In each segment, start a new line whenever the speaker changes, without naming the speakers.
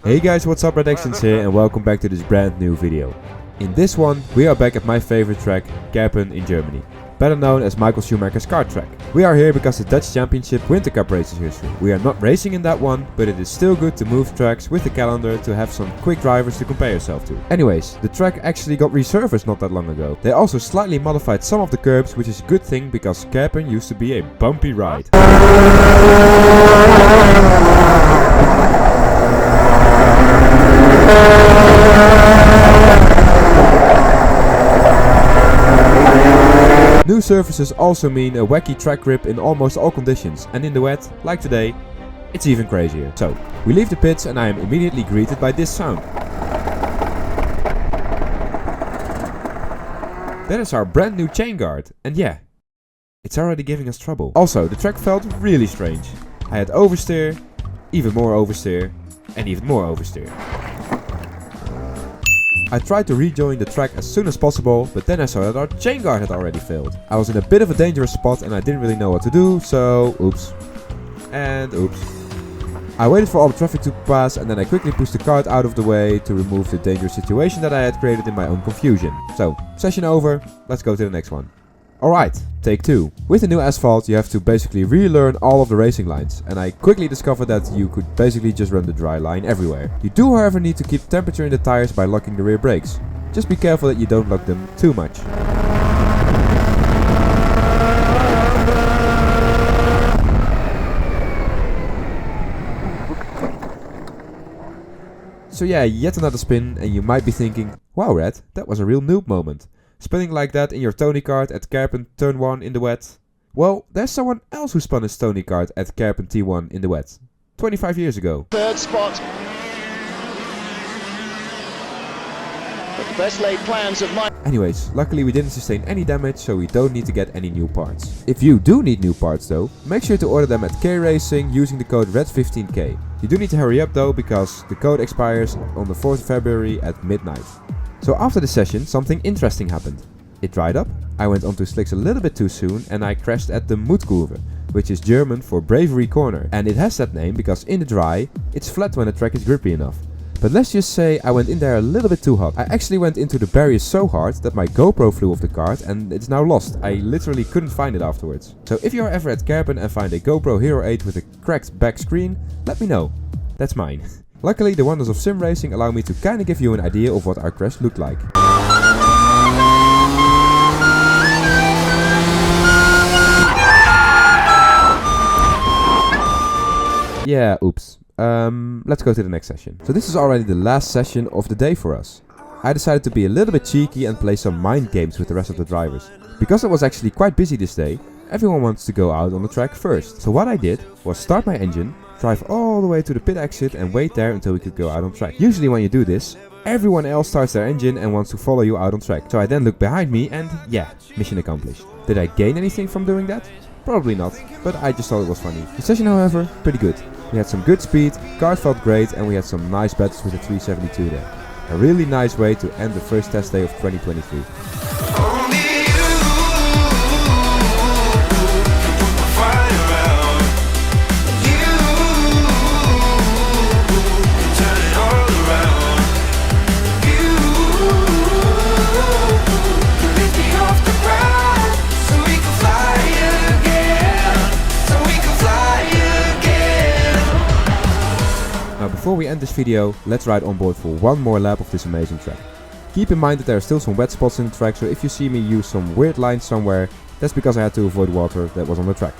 Hey guys, what's up, RedExions here and welcome back to this brand new video. In this one, we are back at my favorite track, Kerpen in Germany, better known as Michael Schumacher's Kart track. We are here because the Dutch Championship Winter Cup race is here soon. We are not racing in that one, but it is still good to move tracks with the calendar to have some quick drivers to compare yourself to. Anyways, the track actually got resurfaced not that long ago. They also slightly modified some of the curbs, which is a good thing because Kerpen used to be a bumpy ride. New surfaces also mean a wacky track grip in almost all conditions, and in the wet, like today, it's even crazier. So, we leave the pits and I am immediately greeted by this sound. That is our brand new chain guard, and yeah, it's already giving us trouble. Also, the track felt really strange. I had oversteer, even more oversteer, and even more oversteer. I tried to rejoin the track as soon as possible, but then I saw that our chain guard had already failed. I was in a bit of a dangerous spot and I didn't really know what to do, so oops. And oops. I waited for all the traffic to pass and then I quickly pushed the cart out of the way to remove the dangerous situation that I had created in my own confusion. So, session over, let's go to the next one. Alright, take 2. With the new asphalt you have to basically relearn all of the racing lines, and I quickly discovered that you could basically just run the dry line everywhere. You do however need to keep temperature in the tires by locking the rear brakes. Just be careful that you don't lock them too much. So yeah, yet another spin, and you might be thinking, wow Red, that was a real noob moment. Spinning like that in your tonykart at Kerpen turn 1 in the wet? Well, there's someone else who spun his tonykart at Kerpen T1 in the wet. 25 years ago.
Third spot. But the best laid plans of mine.
Anyways, luckily we didn't sustain any damage, so we don't need to get any new parts. If you do need new parts though, make sure to order them at K Racing using the code RED15K. You do need to hurry up though, because the code expires on the 4th of February at midnight. So after the session, something interesting happened. It dried up, I went onto slicks a little bit too soon and I crashed at the Mutkurve, which is German for bravery corner. And it has that name because in the dry, it's flat when the track is grippy enough. But let's just say I went in there a little bit too hot. I actually went into the barrier so hard that my GoPro flew off the cart and it's now lost. I literally couldn't find it afterwards. So if you're ever at Kerpen and find a GoPro Hero 8 with a cracked back screen, let me know. That's mine. Luckily, the wonders of sim racing allow me to kinda give you an idea of what our crash looked like. Yeah, oops. Let's go to the next session. So this is already the last session of the day for us. I decided to be a little bit cheeky and play some mind games with the rest of the drivers. Because it was actually quite busy this day, everyone wants to go out on the track first. So what I did was start my engine, drive all the way to the pit exit and wait there until we could go out on track. Usually when you do this, everyone else starts their engine and wants to follow you out on track. So I then look behind me and yeah, mission accomplished. Did I gain anything from doing that? Probably not, but I just thought it was funny. The session however, pretty good. We had some good speed, car felt great and we had some nice battles with the 372 there. A really nice way to end the first test day of 2023. Before we end this video, let's ride on board for one more lap of this amazing track. Keep in mind that there are still some wet spots in the track, so if you see me use some weird lines somewhere, that's because I had to avoid water that was on the track.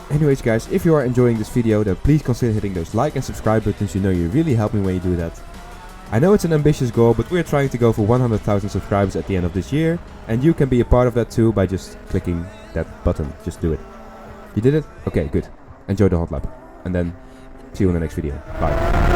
Anyways guys, if you are enjoying this video, then please consider hitting those like and subscribe buttons, you know you really help me when you do that. I know it's an ambitious goal, but we're trying to go for 100,000 subscribers at the end of this year, and you can be a part of that too by just clicking that button, just do it. You did it? Okay, good. Enjoy the Hotlap, and then see you in the next video. Bye.